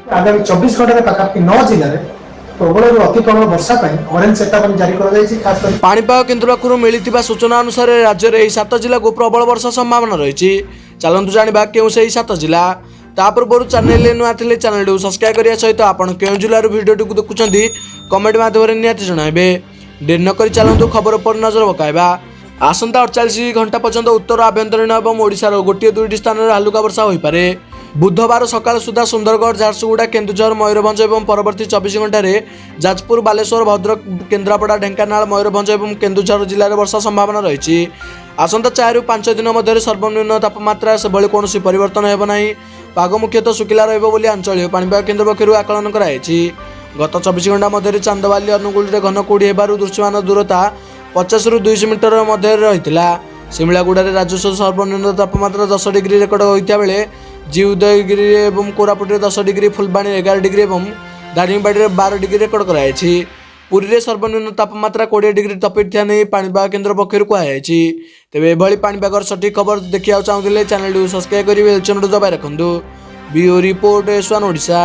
आगामी 24 घंटे पाखापाखि 9 जिले प्रबल अति प्रबल वर्षा ऑरेंज चेतावनी जारी कर पाणीपाग केन्द्र पक्षर मिलता सूचना अनुसार राज्य में 7 जिला को प्रबल वर्षा संभावना रही। चलतु जाना क्यों से 7 जिला ता पूर्व चैनल नुआ थे चैनल को सब्सक्राइब करने सहित आपड़ क्यों जिलूर भिडियो देखुं कमेंट माध्यम निहाती जनइबे। डेरी नक चलतु खबर पर नजर पकाइबा। आसंता 48 घंटा पर्यंत उत्तर आभ्यंतरीण और ओडिशार गोटे दुईटी स्थान में हालुका वर्षा हो पारे। बुधवार सकाल सुधा सुंदरगढ़ झारसुगुड़ा केन्दुझर मयूरभंज और परवर्ती 24 घंटे जाजपुर बालेश्वर भद्रक केन्द्रापड़ा ढेंकानाल मयूरभंज और केन्दुझर जिले में वर्षा संभावना रही। आसंता 4 ରୁ 5 दिन मध्य सर्वनिम्न तापमात्रा से कौन परिवर्तन हेब ना। पाग मुख्यतः शुखिला रही आंचलिक पाणीपाग केन्द्र पक्षर आकलन कराई। गत 24 घंटा मध्य चांदवाली अनुगुल में घन कुड़ी होबार दृश्यमान दूरता 50 ରୁ 200 मीटर मध्य रही। सिमलागुड़ा राजस्व सर्वनिम्न तापमात्रा 10 डिग्री रेकर्ड होता बेले जी उदयगिरी और कोरापुट 10 डिग्री, फुलबाणी 11 डिग्री और दारिंगबाड़ी 12 डिग्री रेकर्ड कराई। पुरी में सर्वनिम्न तापमात्रा 20 डिग्री टपिता नहीं पाणीपाग केन्द्र पक्षर कहुई। तेज एभली पाणीपागर सठिक खबर देखा चाहूले चैनल को सब्सक्राइब करेंगे, दबाई रखुद। Bureau report S1 Odisha.